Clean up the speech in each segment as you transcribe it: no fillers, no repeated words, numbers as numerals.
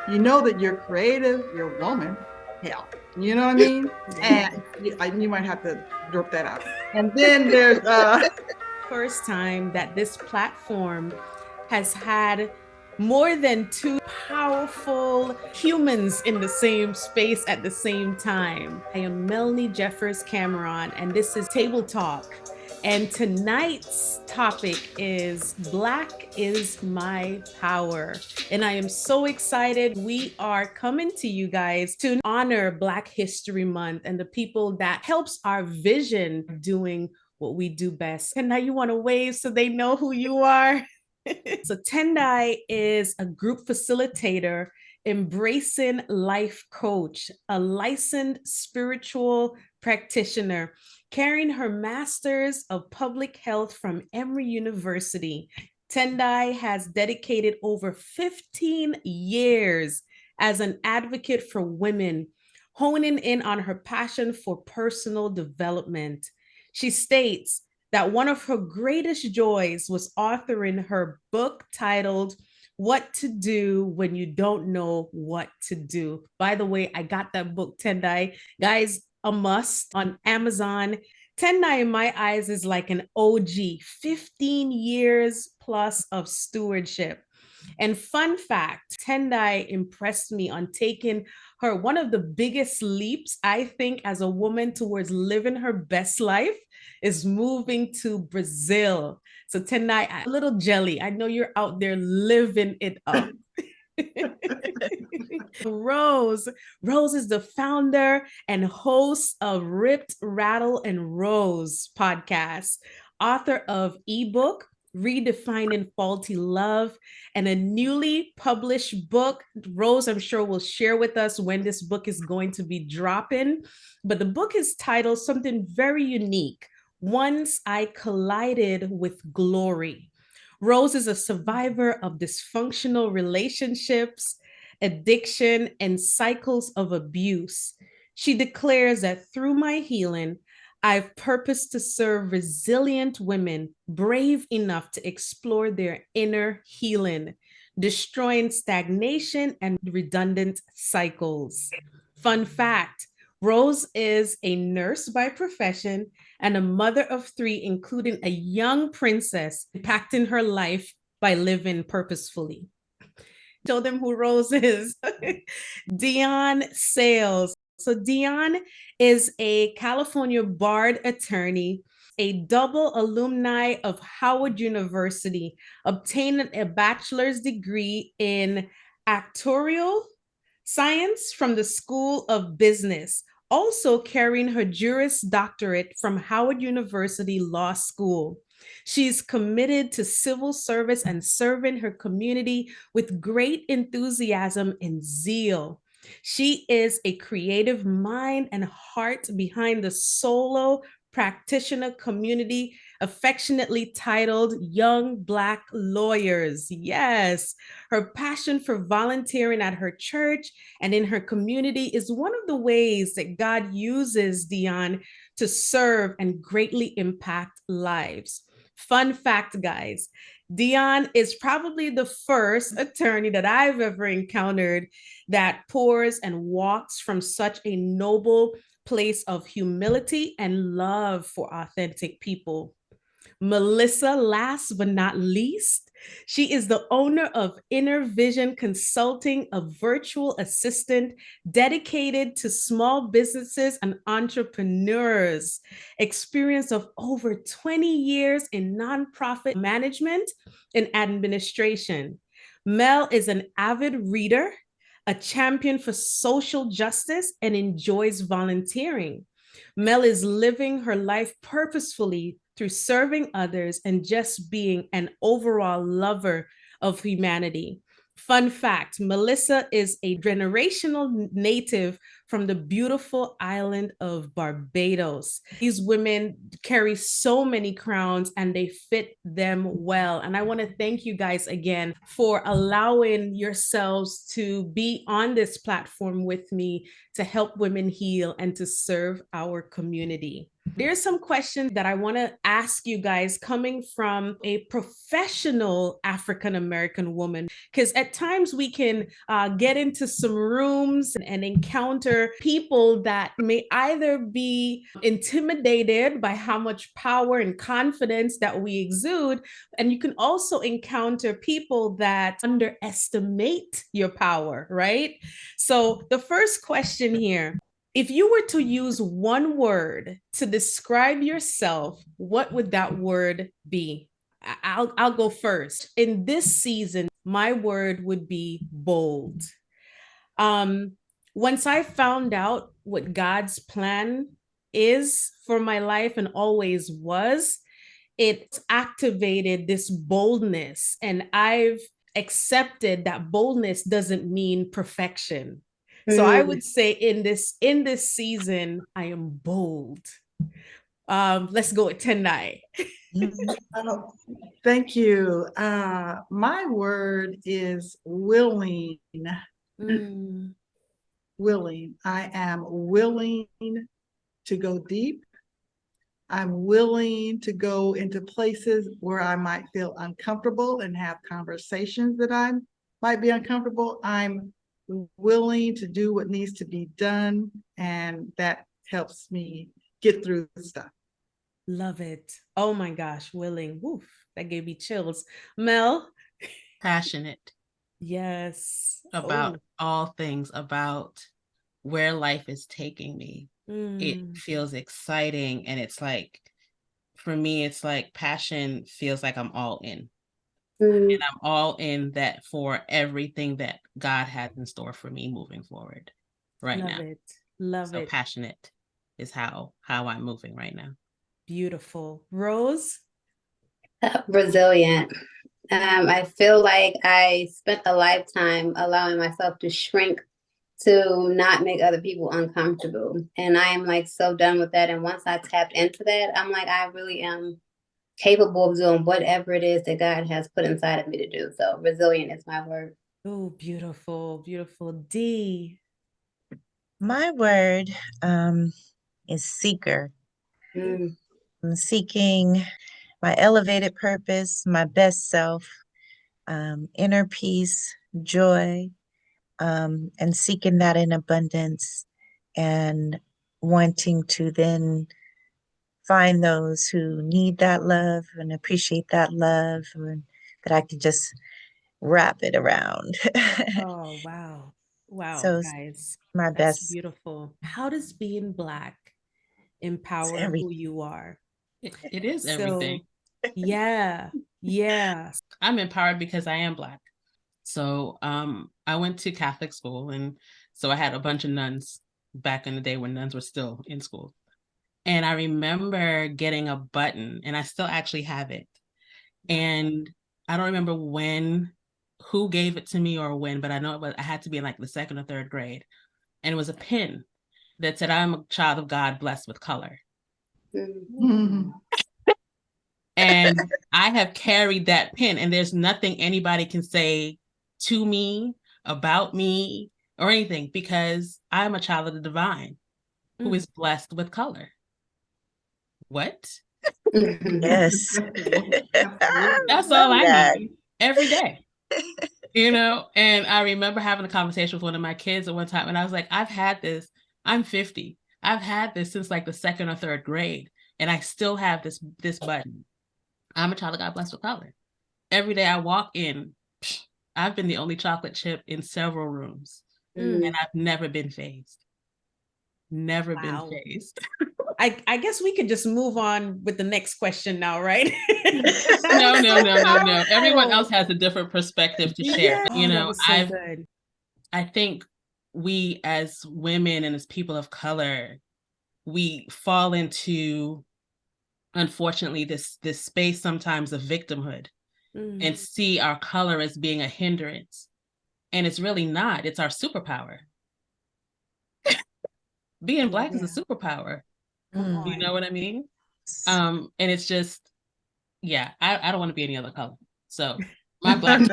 You know that you're creative, you're a woman. Hell, you know what I mean? And you might have to drop that out. And then there's first time that this platform has had more than two powerful humans in the same space at the same time. I am Melanie Jeffers Cameron, and this is Table Talk. And tonight's topic is Black is My Power. And I am so excited. We are coming to you guys to honor Black History Month and the people that helps our vision doing what we do best. And now you want to wave so they know who you are. So Tendai is a group facilitator, embracing life coach, a licensed spiritual practitioner, carrying her master's of public health from Emory University. Tendai has dedicated over 15 years as an advocate for women, honing in on her passion for personal development. She states that one of her greatest joys was authoring her book titled What to Do When You Don't Know What to Do. By the way, I got that book, Tendai. Guys, a must on Amazon. Tendai, in my eyes, is like an OG, 15 years plus of stewardship. And fun fact, Tendai impressed me on taking her one of the biggest leaps, I think, as a woman towards living her best life is moving to Brazil. So Tendai, a little jelly. I know you're out there living it up. Rose. Rose is the founder and host of Ripped, Rattle, and Rose podcast, author of ebook Redefining Faulty Love, and a newly published book. Rose, I'm sure, will share with us when this book is going to be dropping. But the book is titled something very unique, Once I Collided with Glory. Rose is a survivor of dysfunctional relationships, addiction, and cycles of abuse. She declares that through my healing, I've purposed to serve resilient women brave enough to explore their inner healing, destroying stagnation and redundant cycles. Fun fact, Rose is a nurse by profession and a mother of three, including a young princess, impacting her life by living purposefully. Show them who Rose is. Deon Sailes. So Deon is a California barred attorney, a double alumni of Howard University, obtaining a bachelor's degree in actuarial science from the School of Business, also carrying her Juris Doctorate from Howard University Law School. She's committed to civil service and serving her community with great enthusiasm and zeal. She is a creative mind and heart behind the solo practitioner community, affectionately titled Young Black Lawyers. Yes, her passion for volunteering at her church and in her community is one of the ways that God uses Deon to serve and greatly impact lives. Fun fact, guys, Deon is probably the first attorney that I've ever encountered that pours and walks from such a noble place of humility and love for authentic people. Melissa, last but not least, she is the owner of Inner Vision Consulting, a virtual assistant dedicated to small businesses and entrepreneurs. Experience of over 20 years in nonprofit management and administration. Mel is an avid reader, a champion for social justice, and enjoys volunteering. Mel is living her life purposefully through serving others and just being an overall lover of humanity. Fun fact, Melissa is a generational native from the beautiful island of Barbados. These women carry so many crowns and they fit them well. And I want to thank you guys again for allowing yourselves to be on this platform with me to help women heal and to serve our community. There's some questions that I want to ask you guys coming from a professional African-American woman, because at times we can get into some rooms and encounter people that may either be intimidated by how much power and confidence that we exude, and you can also encounter people that underestimate your power, right? So the first question here, if you were to use one word to describe yourself, what would that word be? I'll go first. In this season, my word would be bold. Once I found out what God's plan is for my life and always was, it activated this boldness, and I've accepted that boldness doesn't mean perfection. So I would say in this season, I am bold. Let's go with Tendai. Oh, thank you. My word is willing. Willing. I am willing to go deep. I'm willing to go into places where I might feel uncomfortable and have conversations that I might be uncomfortable. I'm willing to do what needs to be done, and that helps me get through the stuff. Love it. Oh my gosh, willing. Woof, that gave me chills. Mel? Passionate. Yes. About all things, about where life is taking me. It feels exciting, and it's like, for me, it's like passion feels like I'm all in. And I'm all in that for everything that God has in store for me moving forward right now. Love it. So passionate is how I'm moving right now. Beautiful. Rose? Resilient. I feel like I spent a lifetime allowing myself to shrink to not make other people uncomfortable. And I am like so done with that. And once I tapped into that, I'm like, I really am capable of doing whatever it is that God has put inside of me to do. So resilient is my word. Oh, beautiful, beautiful. D. My word is seeker. I'm seeking my elevated purpose, my best self, inner peace, joy, and seeking that in abundance, and wanting to then find those who need that love and appreciate that love, and that I could just wrap it around. Oh, wow. Wow, So guys. my That's best. beautiful. How does being Black empower who you are? It is everything. Yeah. I'm empowered because I am Black. So I went to Catholic school, and so I had a bunch of nuns back in the day when nuns were still in school. And I remember getting a button, and I still actually have it. And I don't remember who gave it to me or when, but I know I had to be in like the second or third grade. And it was a pin that said, "I'm a child of God blessed with color." And I have carried that pin, and there's nothing anybody can say to me, about me, or anything, because I'm a child of the divine who is blessed with color. What? Yes. That's all I need every day. And I remember having a conversation with one of my kids at one time, and I was like, I've had this. I'm 50. I've had this since like the second or third grade, and I still have this button. I'm a child of God blessed with color. Every day I walk in, I've been the only chocolate chip in several rooms, and I've never been fazed. Never been fazed. I guess we could just move on with the next question now, right? No. Everyone else has a different perspective to share. I think we as women and as people of color, we fall into, unfortunately, this space sometimes of victimhood, and see our color as being a hindrance. And it's really not. It's our superpower. Being Black is a superpower. You know what I mean? And it's just, I don't want to be any other color. So my Black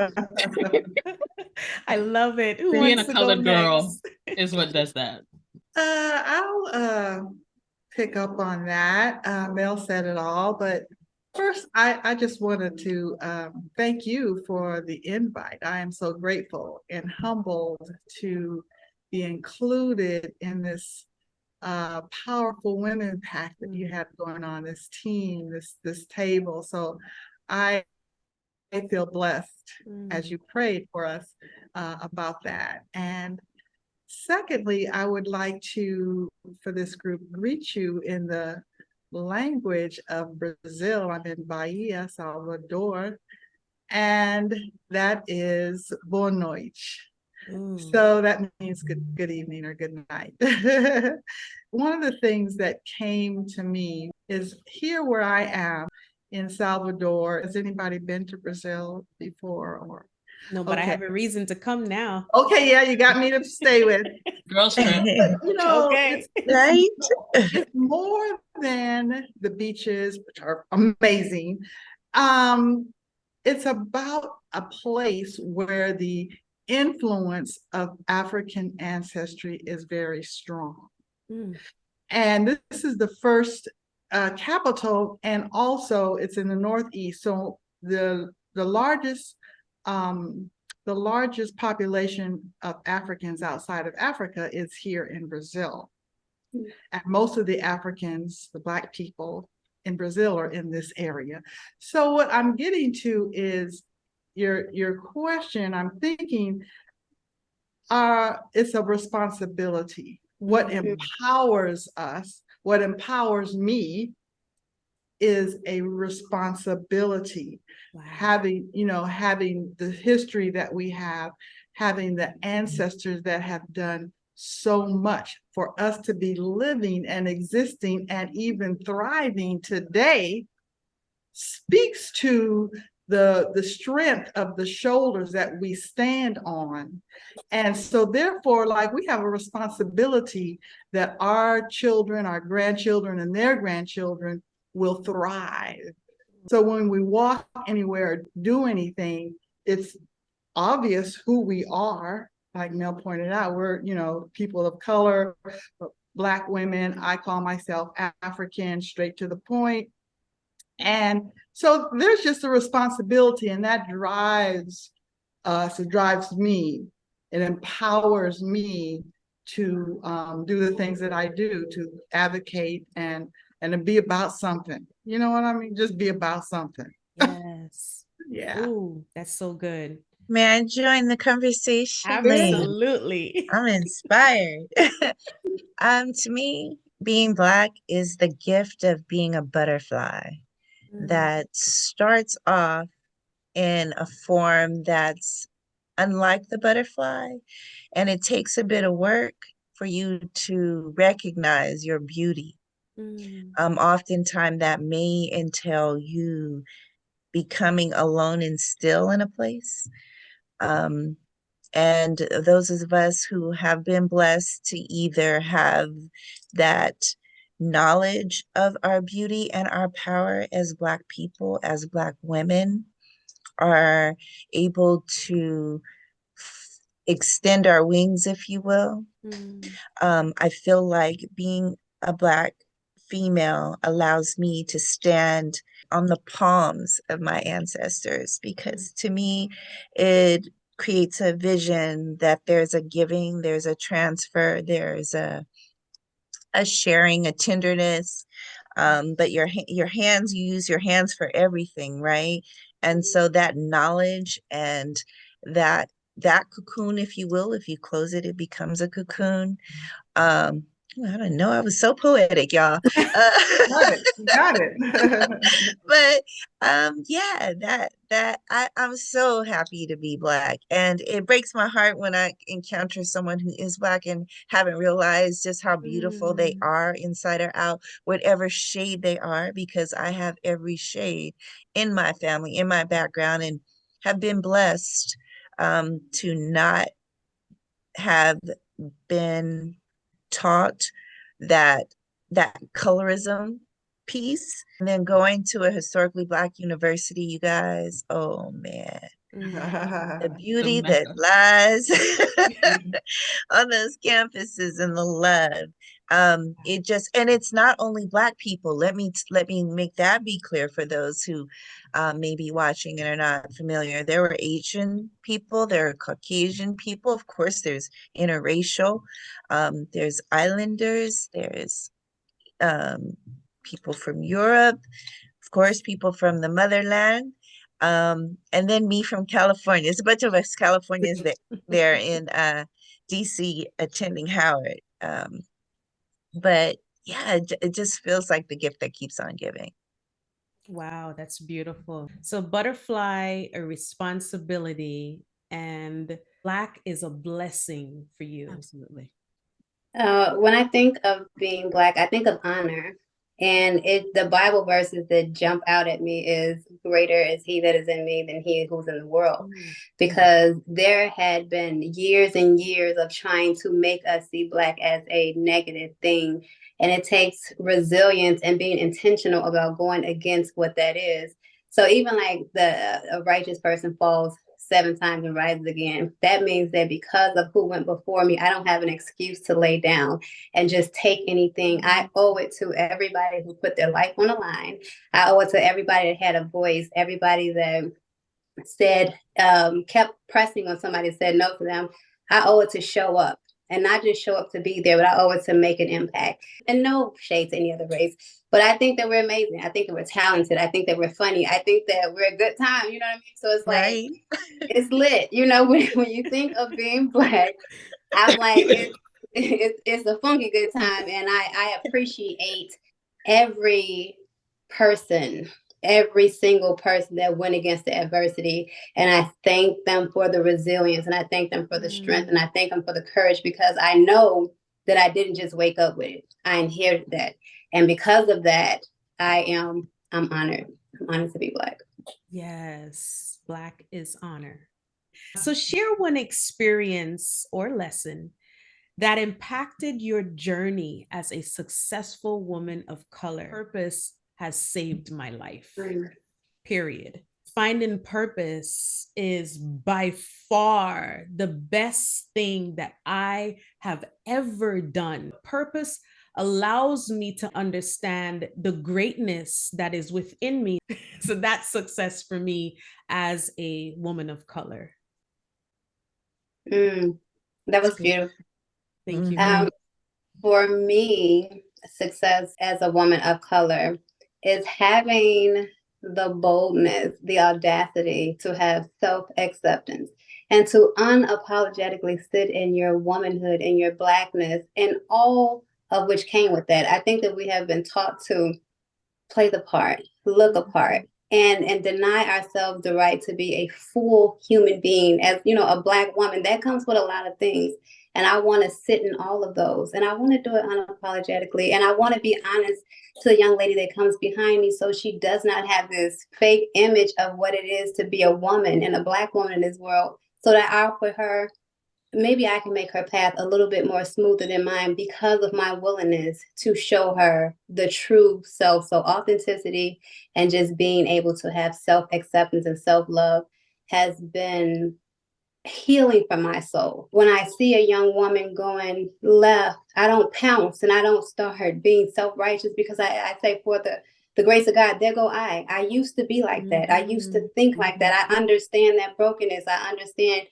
I love it. Being a colored girl is what does that. I'll pick up on that. Mel said it all, but first, I just wanted to thank you for the invite. I am so grateful and humbled to be included in this powerful women pack that you have going on, this team, this table. So I feel blessed as you prayed for us about that. And secondly, I would like to, for this group, greet you in the language of Brazil. I'm in Bahia, Salvador, and that is boa noite. So that means good evening or good night. One of the things that came to me is here where I am in Salvador. Has anybody been to Brazil before? Or no, but I have a reason to come now. Okay, yeah, you got me to stay with. Girls trip. You know, Okay. it's more than the beaches, which are amazing. It's about a place where the influence of African ancestry is very strong. And this is the first capital, and also it's in the Northeast. So the largest population of Africans outside of Africa is here in Brazil. And most of the Africans, the Black people in Brazil, are in this area. So what I'm getting to is your question. I'm thinking it's a responsibility. What empowers us, what empowers me, is a responsibility. Having the history that we have, having the ancestors that have done so much for us to be living and existing and even thriving today, speaks to the strength of the shoulders that we stand on. And so therefore, like, we have a responsibility that our children, our grandchildren, and their grandchildren will thrive. So when we walk anywhere, do anything, it's obvious who we are. Like Mel pointed out, we're, people of color, Black women. I call myself African, straight to the point. And so there's just a responsibility, and that drives us, it drives me, it empowers me to do the things that I do, to advocate and to be about something. You know what I mean? Just be about something. Yes. Yeah. Ooh, that's so good. May I join the conversation? Absolutely. I'm inspired. To me, being Black is the gift of being a butterfly that starts off in a form that's unlike the butterfly, and it takes a bit of work for you to recognize your beauty. Oftentimes that may entail you becoming alone and still in a place. And those of us who have been blessed to either have that knowledge of our beauty and our power as Black people, as Black women, are able to extend our wings, if you will. I feel like being a Black female allows me to stand on the palms of my ancestors, because to me, it creates a vision that there's a giving, there's a transfer, there's a sharing, a tenderness. But your hands, you use your hands for everything, right? And so that knowledge and that cocoon, if you will, if you close it, it becomes a cocoon. I don't know. I was so poetic, y'all. Got it. But yeah, I'm so happy to be Black, and it breaks my heart when I encounter someone who is Black and haven't realized just how beautiful they are inside or out, whatever shade they are, because I have every shade in my family, in my background, and have been blessed to not have been taught that colorism piece. And then going to a historically Black university, you guys, oh man, the beauty that lies on those campuses and the love. It just, and it's not only Black people. Let me make that be clear for those who may be watching and are not familiar. There were Asian people, there are Caucasian people, of course, there's interracial, there's islanders, there's people from Europe, of course, people from the motherland, and then me from California. There's a bunch of us Californians that there in DC attending Howard. But yeah, it just feels like the gift that keeps on giving. Wow, that's beautiful. So butterfly, a responsibility, and Black is a blessing for you. Absolutely. When I think of being Black, I think of honor. And the Bible verses that jump out at me is greater is he that is in me than he who's in the world. Because there had been years and years of trying to make us see Black as a negative thing. And it takes resilience and being intentional about going against what that is. So even like a righteous person falls 7 times and rises again. That means that because of who went before me, I don't have an excuse to lay down and just take anything. I owe it to everybody who put their life on the line. I owe it to everybody that had a voice, everybody that said, kept pressing when somebody said no to them. I owe it to show up. And not just show up to be there, but I owe it to make an impact. And no shade to any other race. But I think that we're amazing. I think that we're talented. I think that we're funny. I think that we're a good time. You know what I mean? So it's like, right. It's lit. You know, when you think of being Black, I'm like, it's a funky good time. And I appreciate every person, every single person that went against the adversity. And I thank them for the resilience, and I thank them for the strength, and I thank them for the courage, because I know that I didn't just wake up with it. I inherited that. And because of that, I'm honored. I'm honored to be Black. Yes, Black is honor. So share one experience or lesson that impacted your journey as a successful woman of color. Purpose has saved my life, period. Finding purpose is by far the best thing that I have ever done. Purpose allows me to understand the greatness that is within me. So that's success for me as a woman of color. That was beautiful. Thank you. For me, success as a woman of color is having the boldness, the audacity to have self-acceptance and to unapologetically sit in your womanhood and your Blackness, and all of which came with that. I think that we have been taught to play the part, look apart, and deny ourselves the right to be a full human being. As you know, a Black woman, that comes with a lot of things. And I want to sit in all of those. And I want to do it unapologetically. And I want to be honest to the young lady that comes behind me, so she does not have this fake image of what it is to be a woman and a Black woman in this world, so that I'll put her, maybe I can make her path a little bit more smoother than mine, because of my willingness to show her the true self. So authenticity and just being able to have self-acceptance and self-love has been healing for my soul. When I see a young woman going left, I don't pounce and I don't start being self-righteous, because I say, for the grace of God, there go I. I used to be like that. I used to think like that. I understand that brokenness. I understand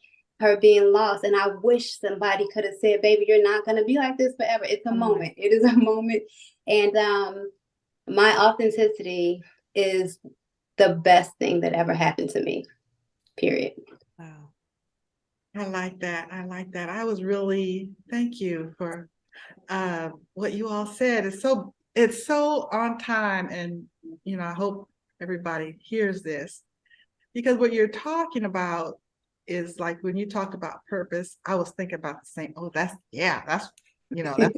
her being lost. And I wish somebody could have said, baby, you're not going to be like this forever. It's a moment. It is a moment. And my authenticity is the best thing that ever happened to me, period. Wow. I like that. I like that. I was really, thank you for what you all said. It's so on time. And, you know, I hope everybody hears this, because what you're talking about is like, when you talk about purpose, I was thinking about the same. Oh, that's that's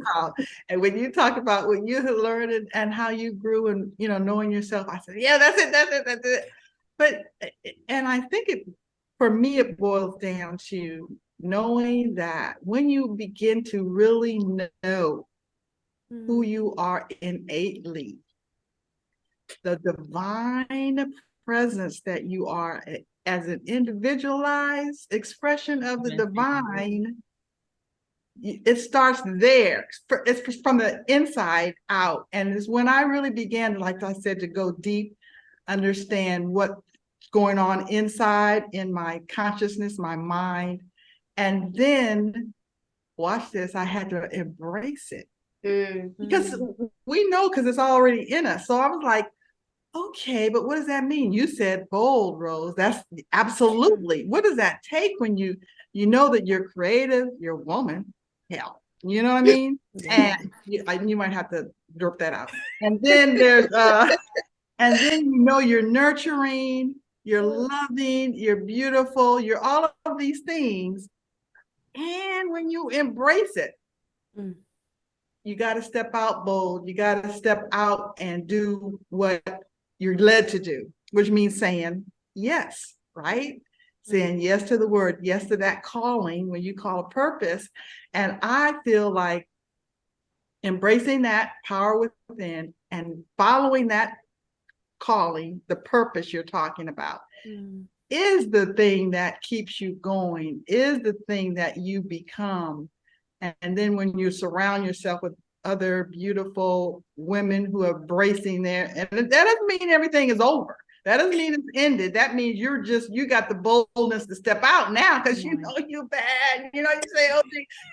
how. And when you talk about what you had learned and how you grew and, you know, knowing yourself, I said, yeah, that's it. But, and I think for me, it boils down to knowing that when you begin to really know who you are innately, the divine presence that you are as an individualized expression of the divine, it starts there. It's from the inside out. And it's when I really began, like I said, to go deep, understand what's going on inside in my consciousness, my mind. And then, watch this, I had to embrace it. Because we know, because it's already in us. So I was like, okay, but what does that mean? You said bold, Rose. That's absolutely. What does that take when you know that you're creative, you're a woman? Hell, you know what I mean? And you might have to drop that out. And then there's and then you know you're nurturing, you're loving, you're beautiful, you're all of these things. And when you embrace it, you got to step out bold. You got to step out and do what you're led to do, which means saying yes, right? Saying yes to the word, yes to that calling when you call a purpose. And I feel like embracing that power within and following that calling, the purpose you're talking about, is the thing that keeps you going, is the thing that you become. And then when you surround yourself with other beautiful women who are embracing their, and that doesn't mean everything is over. That doesn't mean it's ended. That means you got the boldness to step out now because you know you're bad. You know, you say, oh,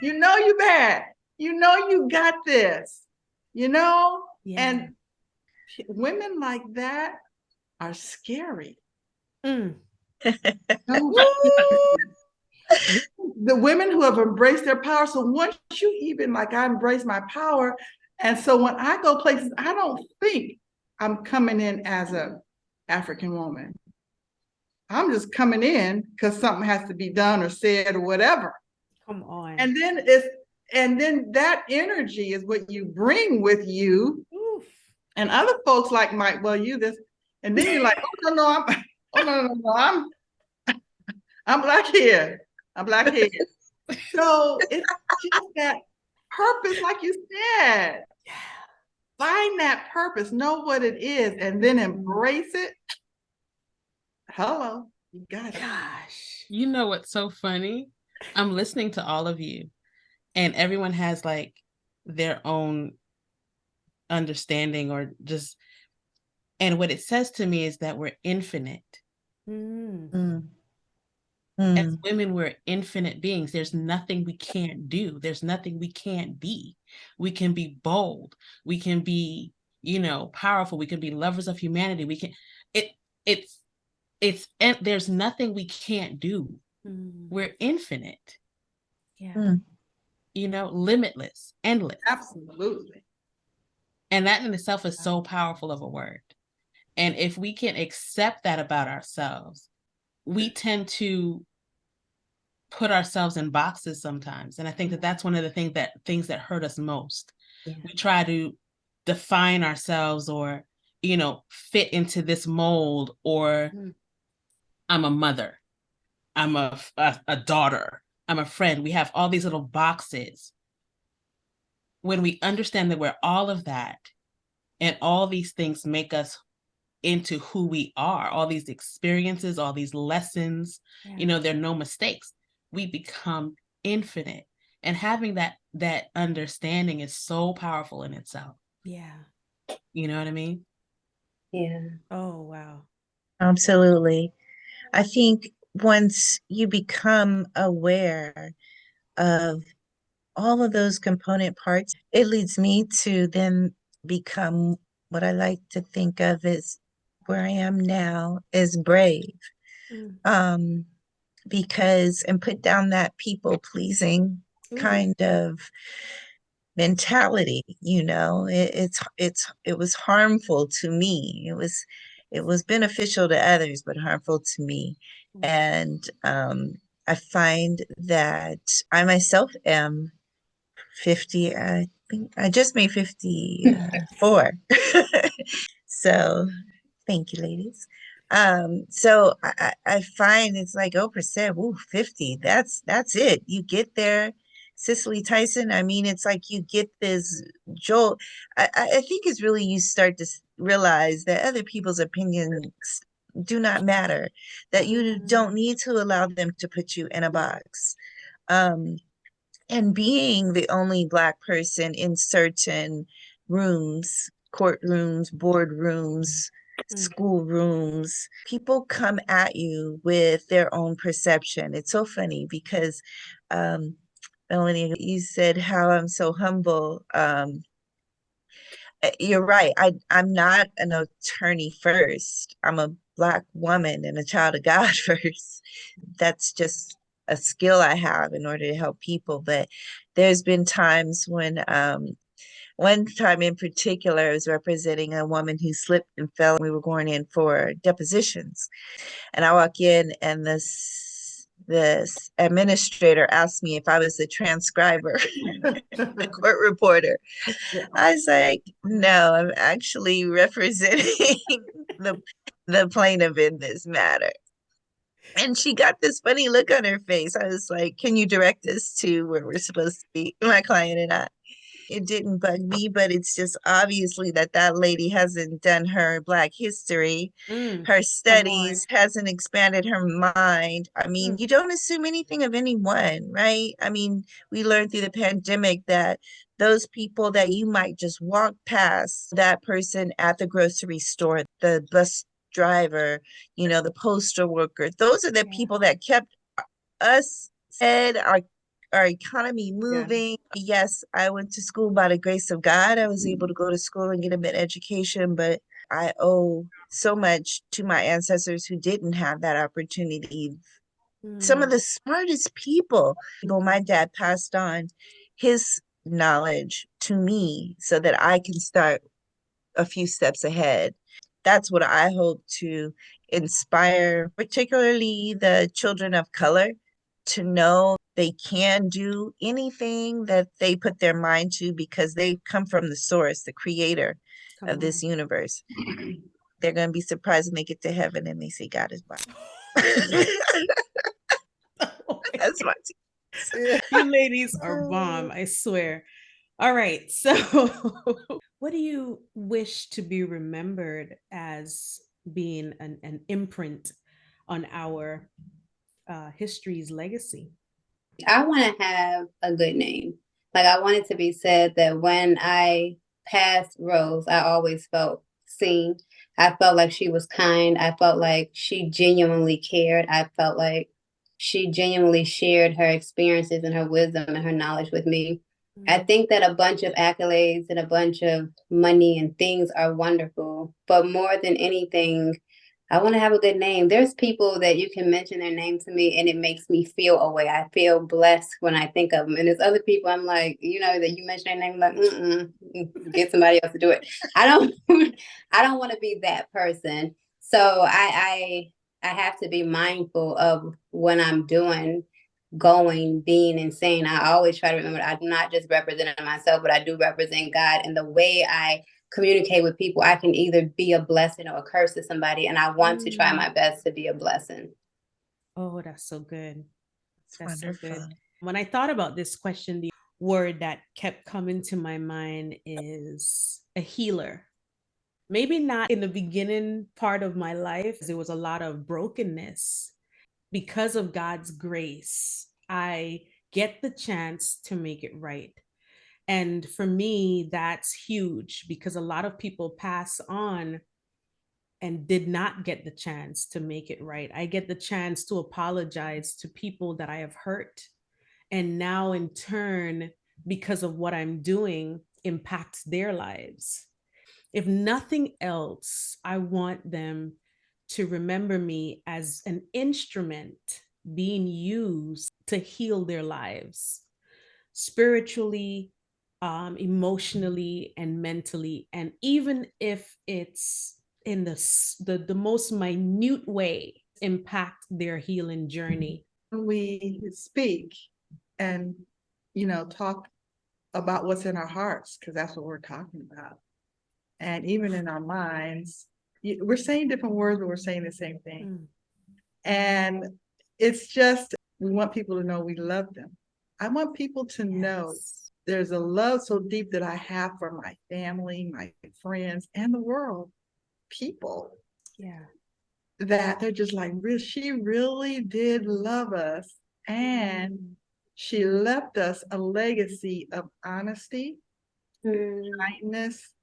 you know you're bad. You know you got this, you know? Yeah. And women like that are scary. The women who have embraced their power. So once you even, like, I embrace my power. And so when I go places, I don't think I'm coming in as a African woman. I'm just coming in because something has to be done or said or whatever. Come on. And then that energy is what you bring with you. Oof. And other folks like, Mike, well, you this, and then you're like, I'm black here. I'm black here. So it's just that purpose, like you said. Find that purpose, know what it is, and then embrace it. Hello, you got it. Gosh, you know what's so funny? I'm listening to all of you, and everyone has like their own understanding or just, and what it says to me is that we're infinite. As women, we're infinite beings. There's nothing we can't do. There's nothing we can't be. We can be bold. We can be, powerful. We can be lovers of humanity. We can, there's nothing we can't do. We're infinite. Yeah. Limitless, endless. Absolutely. And that in itself is so powerful of a word. And if we can accept that about ourselves, we tend to put ourselves in boxes sometimes. And I think that that's one of the things that hurt us most. Yeah. We try to define ourselves or, fit into this mold, or I'm a mother, I'm a daughter, I'm a friend. We have all these little boxes. When we understand that we're all of that, and all these things make us into who we are, all these experiences, all these lessons, there are no mistakes. We become infinite, and having that understanding is so powerful in itself. Yeah. You know what I mean? Yeah. Oh, wow. Absolutely. I think once you become aware of all of those component parts, it leads me to then become what I like to think of as where I am now is brave. Because, and put down that people pleasing kind of mentality, it was harmful to me. It was beneficial to others, but harmful to me. And I find that I myself am 50. I think I just made 54. So thank you, ladies. So I find it's like 0%, ooh, 50. That's it. You get there. Cicely Tyson, I mean, it's like you get this jolt. I think it's really, you start to realize that other people's opinions do not matter, that you don't need to allow them to put you in a box. And being the only Black person in certain rooms, courtrooms, boardrooms, school rooms, people come at you with their own perception. It's so funny because, Melanie, you said how I'm so humble. You're right. I'm not an attorney first. I'm a Black woman and a child of God first. That's just a skill I have in order to help people. But there's been times when, one time in particular, I was representing a woman who slipped and fell. We were going in for depositions. And I walk in and this administrator asked me if I was the transcriber, the court reporter. I was like, no, I'm actually representing the plaintiff in this matter. And she got this funny look on her face. I was like, can you direct us to where we're supposed to be, my client and I? It didn't bug me, but it's just obviously that lady hasn't done her Black history, her studies, hasn't expanded her mind. I mean, you don't assume anything of anyone, right? I mean, we learned through the pandemic that those people that you might just walk past, that person at the grocery store, the bus driver, the postal worker, those are the people that kept us fed, our economy moving. Yes, I went to school by the grace of God. I was able to go to school and get a mid education, but I owe so much to my ancestors who didn't have that opportunity. Some of the smartest people, my dad passed on his knowledge to me so that I can start a few steps ahead. That's what I hope to inspire, particularly the children of color, to know they can do anything that they put their mind to because they come from the source, the creator of this universe. They're going to be surprised when they get to heaven and they see God is Black. That's my You ladies are bomb, I swear. All right. So what do you wish to be remembered as being an imprint on our history's legacy? I want to have a good name. Like, I want it to be said that when I passed Rose, I always felt seen. I felt like she was kind. I felt like she genuinely cared. I felt like she genuinely shared her experiences and her wisdom and her knowledge with me. I think that a bunch of accolades and a bunch of money and things are wonderful, but more than anything, I want to have a good name. There's people that you can mention their name to me and it makes me feel a way. I feel blessed when I think of them. And there's other people I'm like, that you mention their name, like, get somebody else to do it. I don't want to be that person. So I have to be mindful of when I'm being insane. I always try to remember I'm not just representing myself, but I do represent God. And the way I communicate with people, I can either be a blessing or a curse to somebody. And I want to try my best to be a blessing. Oh, that's so good. That's wonderful. So good. When I thought about this question, the word that kept coming to my mind is a healer. Maybe not in the beginning part of my life. There was a lot of brokenness. Because of God's grace, I get the chance to make it right. And for me, that's huge because a lot of people pass on and did not get the chance to make it right. I get the chance to apologize to people that I have hurt. And now, in turn, because of what I'm doing, impacts their lives. If nothing else, I want them to remember me as an instrument being used to heal their lives spiritually, emotionally, and mentally. And even if it's in the most minute way, impact their healing journey. We speak and, talk about what's in our hearts, because that's what we're talking about. And even in our minds, we're saying different words, but we're saying the same thing. And it's just, we want people to know we love them. I want people to know there's a love so deep that I have for my family, my friends, and the world, people. Yeah. That they're just like, she really did love us. And She left us a legacy of honesty, kindness,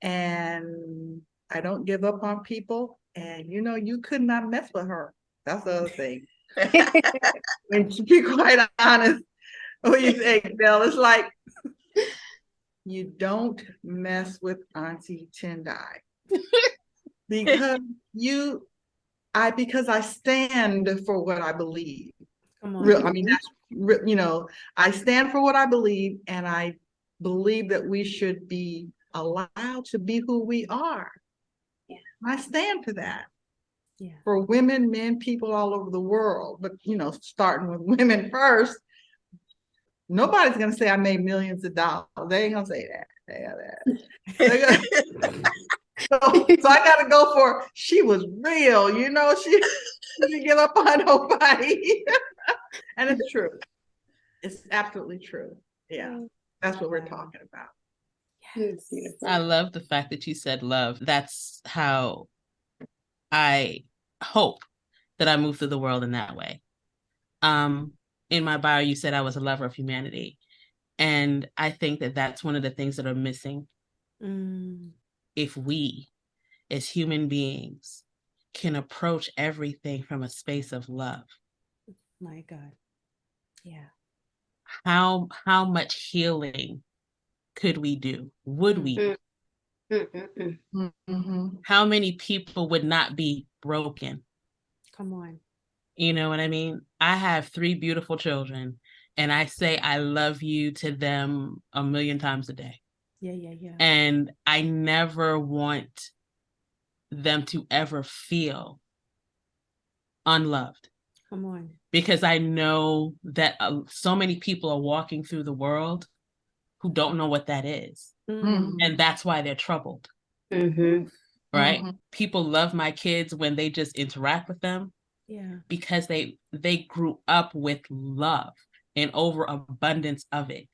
and I don't give up on people. And you could not mess with her. That's the other thing. And to be quite honest, what you think, Bill? It's like you don't mess with Auntie Tendai because because I stand for what I believe. Come on. I mean, I stand for what I believe, and I believe that we should be allowed to be who we are. Yeah. I stand for that. Yeah. For women, men, people all over the world, but starting with women first. Nobody's gonna say I made millions of dollars. They ain't gonna say that. So I gotta go for she was real, she didn't give up on nobody. And it's true. It's absolutely true. Yeah. That's what we're talking about. Yes. I love the fact that you said love. That's how I hope that I move through the world in that way. In my bio, you said I was a lover of humanity. And I think that that's one of the things that are missing. If we, as human beings, can approach everything from a space of love. My God. Yeah. How much healing could we do? Would we do? How many people would not be broken? Come on. You know what I mean? I have 3 beautiful children, and I say I love you to them 1,000,000 times a day. Yeah. And I never want them to ever feel unloved. Come on. Because I know that so many people are walking through the world who don't know what that is. And that's why they're troubled. Right? People love my kids when they just interact with them. Yeah. Because they grew up with love and overabundance of it.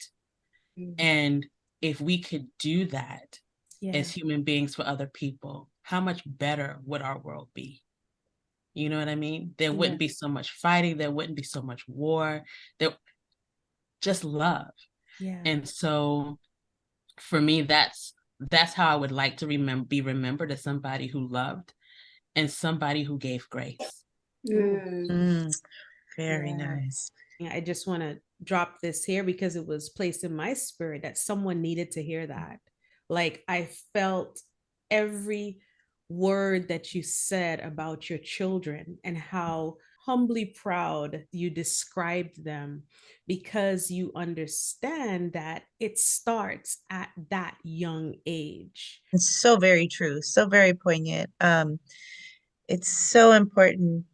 And if we could do that as human beings for other people, how much better would our world be? You know what I mean? There wouldn't be so much fighting. There wouldn't be so much war. Just love. Yeah. And so for me, that's how I would like to be remembered, as somebody who loved and somebody who gave grace. Very nice. Yeah, I just want to drop this here because it was placed in my spirit that someone needed to hear that. Like, I felt every word that you said about your children and how humbly proud you described them, because you understand that it starts at that young age. It's so very true. So very poignant. It's so important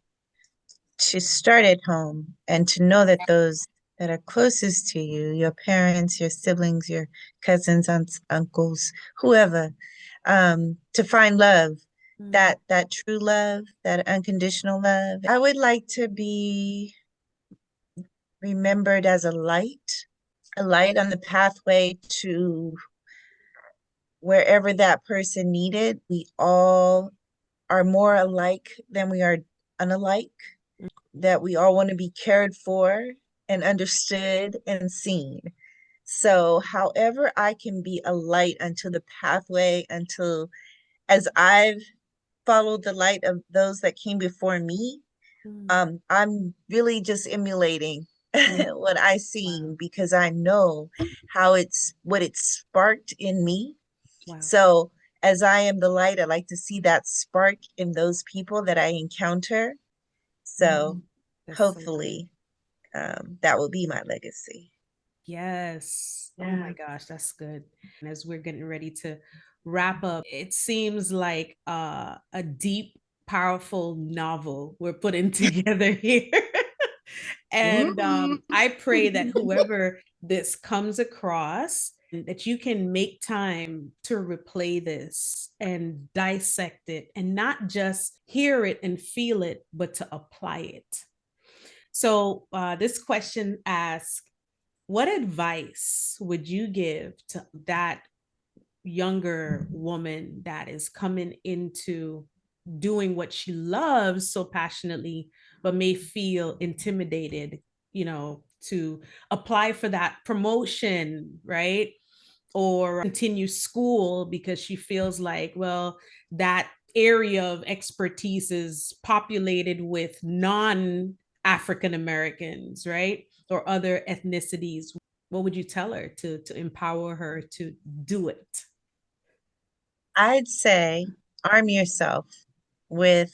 to start at home and to know that those that are closest to you, your parents, your siblings, your cousins, aunts, uncles, whoever, to find love, that true love, that unconditional love. I would like to be remembered as a light on the pathway to wherever that person needed. We all are more alike than we are unalike, that we all want to be cared for and understood and seen. So however I can be a light unto the pathway, as I've followed the light of those that came before me, I'm really just emulating what I see, because I know what it sparked in me. So as I am the light, I like to see that spark in those people that I encounter. So hopefully that will be my legacy. Yes. Oh my gosh, that's good. And as we're getting ready to wrap up, it seems like a deep, powerful novel we're putting together here. And I pray that whoever this comes across, that you can make time to replay this and dissect it, and not just hear it and feel it, but to apply it. So this question asks, what advice would you give to that younger woman that is coming into doing what she loves so passionately, but may feel intimidated, to apply for that promotion, right? Or continue school because she feels like, well, that area of expertise is populated with non-African Americans, right? Or other ethnicities. What would you tell her to empower her to do it? I'd say arm yourself with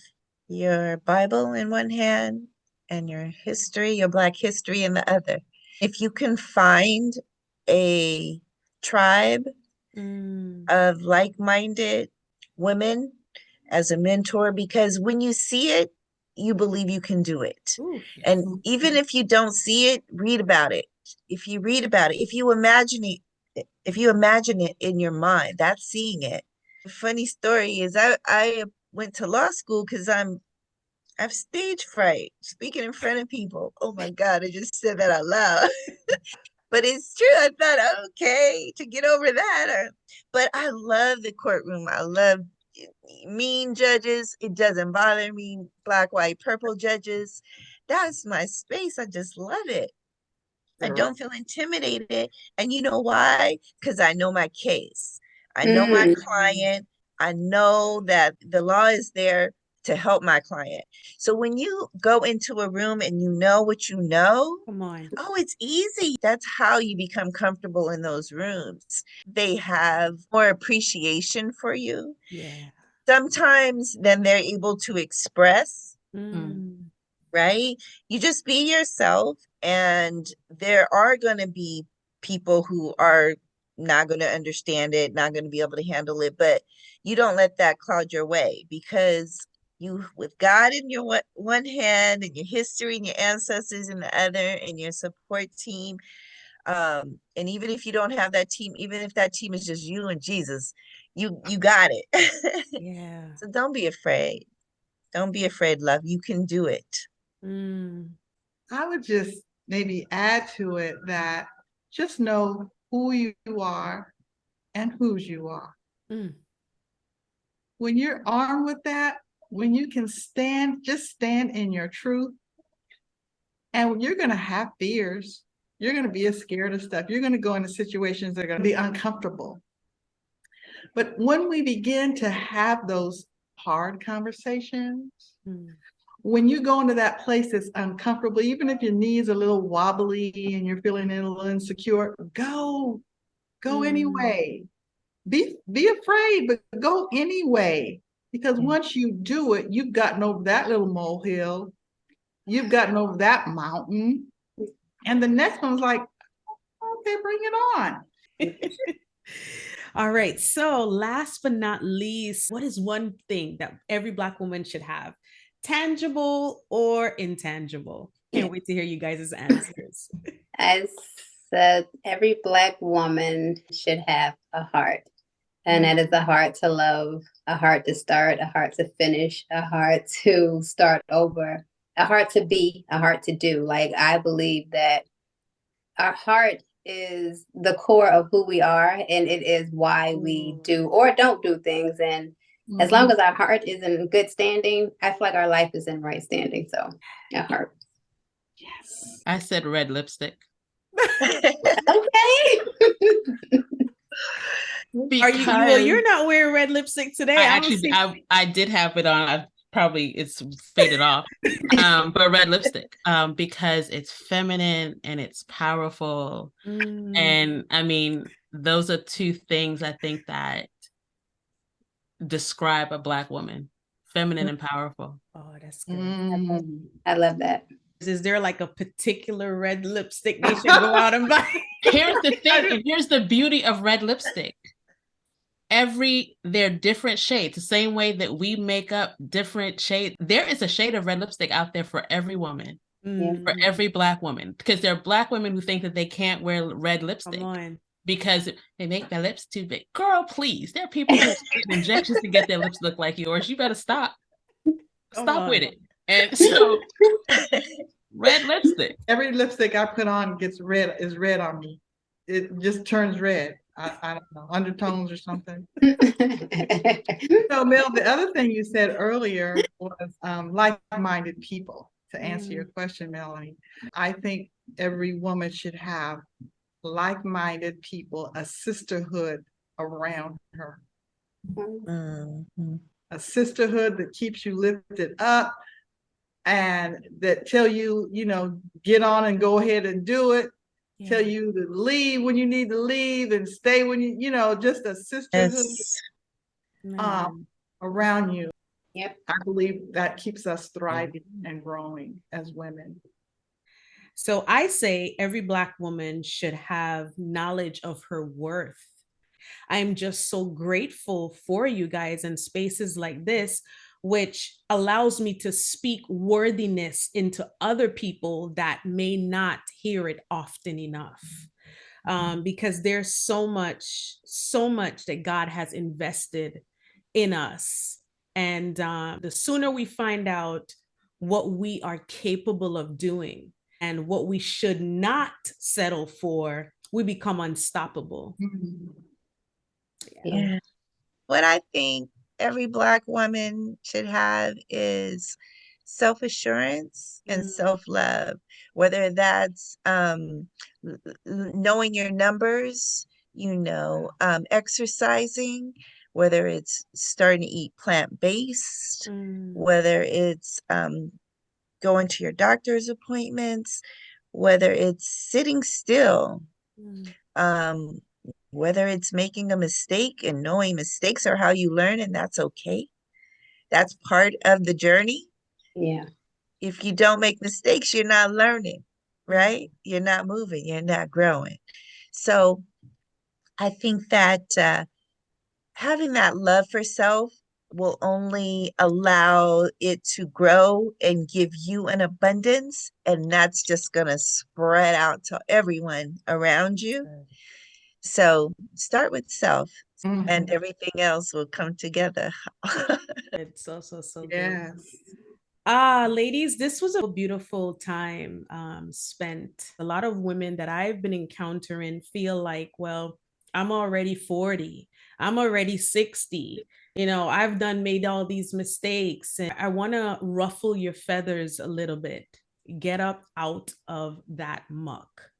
your Bible in one hand and your history, your Black history in the other. If you can find a tribe of like-minded women as a mentor, because when you see it, you believe you can do it. Ooh, And even if you don't see it, read about it. If you read about it, if you imagine it in your mind, that's seeing it. The funny story is I went to law school because I have stage fright speaking in front of people. Oh my God, I just said that out loud. But it's true. I thought, okay, to get over that. But I love the courtroom. I love mean judges. It doesn't bother me. Black, white, purple judges. That's my space. I just love it. I don't feel intimidated. And you know why? Because I know my case. I know my client. I know that the law is there to help my client. So when you go into a room and you know what you know, come on. oh, it's easy. That's how you become comfortable in those rooms. They have more appreciation for you. Yeah. Sometimes then they're able to express, Mm. right? You just be yourself, and there are going to be people who are not going to understand it, not going to be able to handle it, but you don't let that cloud your way, because you, with God in your one hand and your history and your ancestors in the other and your support team, and even if you don't have that team, even if that team is just you and Jesus, you got it. Yeah. So don't be afraid. Don't be afraid, love. You can do it. I would just maybe add to it that just know who you are and whose you are. When you're armed with that, when you can just stand in your truth, and you're going to have fears, you're going to be scared of stuff, you're going to go into situations that are going to be uncomfortable. But when we begin to have those hard conversations, when you go into that place that's uncomfortable, even if your knees are a little wobbly and you're feeling a little insecure, go anyway. Be afraid, but go anyway. Because once you do it, you've gotten over that little molehill, you've gotten over that mountain, and the next one's like, okay, bring it on. All right. So last but not least, what is one thing that every Black woman should have? Tangible or intangible? Can't wait to hear you guys' answers. I said every Black woman should have a heart. And that is a heart to love, a heart to start, a heart to finish, a heart to start over, a heart to be, a heart to do. Like, I believe that our heart is the core of who we are, and it is why we do or don't do things. And as long as our heart is in good standing, I feel like our life is in right standing. So, a heart. Yes. I said red lipstick. Okay. Are you? Well, you're not wearing red lipstick today. I did have it on. It's faded off. But red lipstick, because it's feminine and it's powerful. And I mean, those are two things I think that describe a Black woman: feminine and powerful. Oh, that's good. I love that. Is there like a particular red lipstick they should go out and buy? Here's the thing, and here's the beauty of red lipstick. They're different shades, the same way that we make up different shades. There is a shade of red lipstick out there for every woman, for every Black woman, because there are Black women who think that they can't wear red lipstick because they make their lips too big. Girl, please. There are people who are getting injections to get their lips look like yours. You better stop. Stop with it. And so red lipstick. Every lipstick I put on is red on me. It just turns red. I don't know, undertones or something. So, Mel, the other thing you said earlier was like-minded people. to answer your question, Melanie. I think every woman should have like-minded people, a sisterhood around her. Mhm. A sisterhood that keeps you lifted up and that tell you, get on and go ahead and do it. Yeah. Tell you to leave when you need to leave and stay when just a sisterhood Yes. around you. Yep. I believe that keeps us thriving and growing as women. So I say every Black woman should have knowledge of her worth. I'm just so grateful for you guys and spaces like this, which allows me to speak worthiness into other people that may not hear it often enough. Because there's so much that God has invested in us. And the sooner we find out what we are capable of doing and what we should not settle for, we become unstoppable. Yeah. What I think every Black woman should have is self-assurance and self-love, whether that's knowing your numbers, exercising, whether it's starting to eat plant-based, whether it's going to your doctor's appointments, whether it's sitting still, whether it's making a mistake and knowing mistakes are how you learn, and that's okay. That's part of the journey. Yeah. If you don't make mistakes, you're not learning, right? You're not moving, you're not growing. So I think that having that love for self will only allow it to grow and give you an abundance, and that's just going to spread out to everyone around you. So start with self, and everything else will come together. It's also so good. Yes. Ladies, this was a beautiful time spent. A lot of women that I've been encountering feel like, well, I'm already 40. I'm already 60. I've made all these mistakes, and I want to ruffle your feathers a little bit. Get up out of that muck.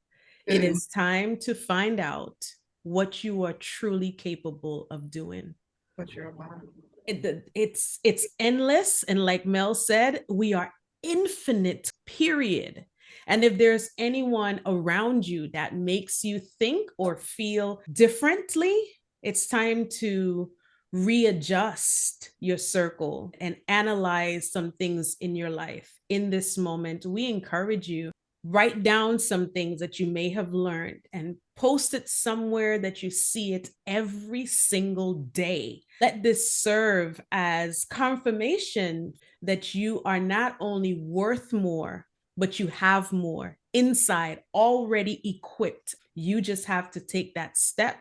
It is time to find out what you are truly capable of doing. What you're about. It's endless, and like Mel said, we are infinite, period. And if there's anyone around you that makes you think or feel differently, it's time to readjust your circle and analyze some things in your life. In this moment, we encourage you, write down some things that you may have learned and post it somewhere that you see it every single day. Let this serve as confirmation that you are not only worth more, but you have more inside, already equipped. You just have to take that step.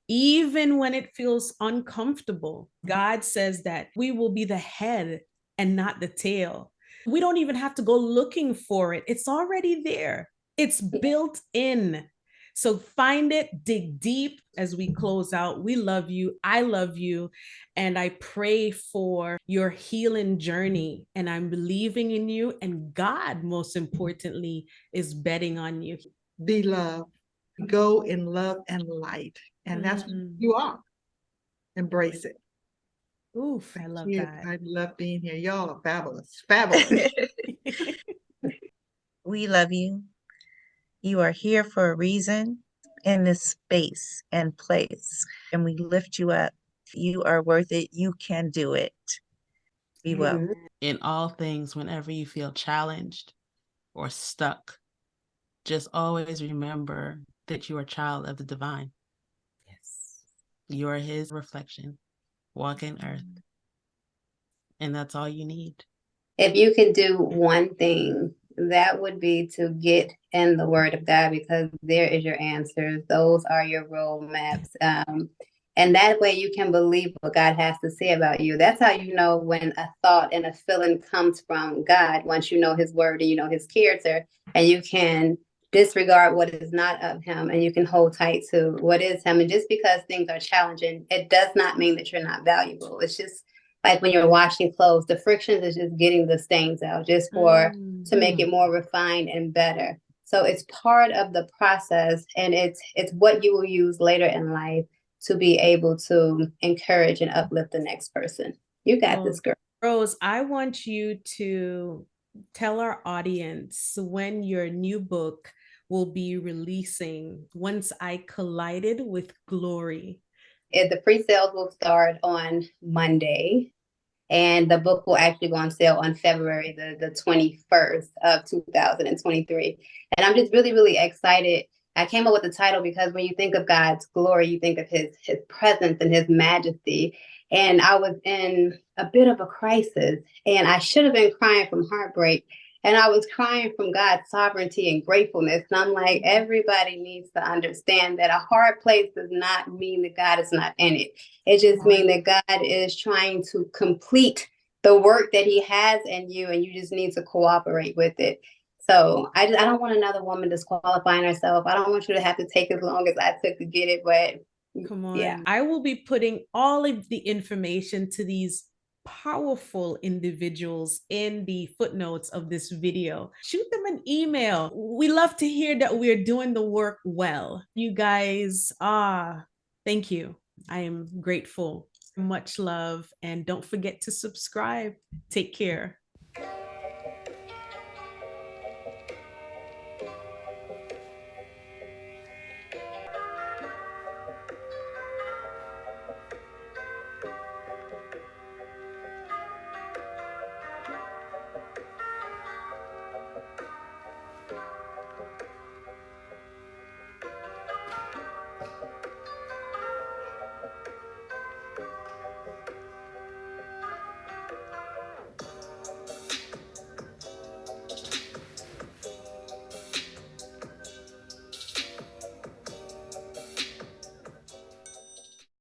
Even when it feels uncomfortable, God says that we will be the head and not the tail. We don't even have to go looking for it. It's already there. It's built in. So find it, dig deep as we close out. We love you. I love you. And I pray for your healing journey. And I'm believing in you. And God, most importantly, is betting on you. Be love. Go in love and light. And that's who you are. Embrace it. Oof, I love that. I love being here. Y'all are fabulous. Fabulous. We love you. You are here for a reason in this space and place, and we lift you up. You are worth it. You can do it. Be well. In all things, whenever you feel challenged or stuck, just always remember that you are a child of the divine. Yes. You are his reflection, walking earth. And that's all you need. If you could do one thing, that would be to get in the Word of God, because there is your answers. Those are your roadmaps. And that way you can believe what God has to say about you. That's how you know when a thought and a feeling comes from God, once you know his word and you know his character, and you can disregard what is not of him and you can hold tight to what is him. And just because things are challenging, it does not mean that you're not valuable. It's just like when you're washing clothes, the frictions is just getting the stains out just to make it more refined and better. So it's part of the process, and it's what you will use later in life to be able to encourage and uplift the next person. You got this, girl. Rose, I want you to tell our audience when your new book will be releasing, Once I Collided with Glory. The pre-sales will start on Monday, and the book will actually go on sale on February the 21st of 2023. And I'm just really, really excited. I came up with the title because when you think of God's glory, you think of his presence and his majesty. And I was in a bit of a crisis, and I should have been crying from heartbreak. And I was crying from God's sovereignty and gratefulness. And I'm like, everybody needs to understand that a hard place does not mean that God is not in it. It just means that God is trying to complete the work that he has in you, and you just need to cooperate with it. So I don't want another woman disqualifying herself. I don't want you to have to take as long as I took to get it, but come on. Yeah. I will be putting all of the information to these powerful individuals in the footnotes of this video. Shoot them an email. We love to hear that we're doing the work well. You guys, thank you. I am grateful. Much love, and don't forget to subscribe. Take care.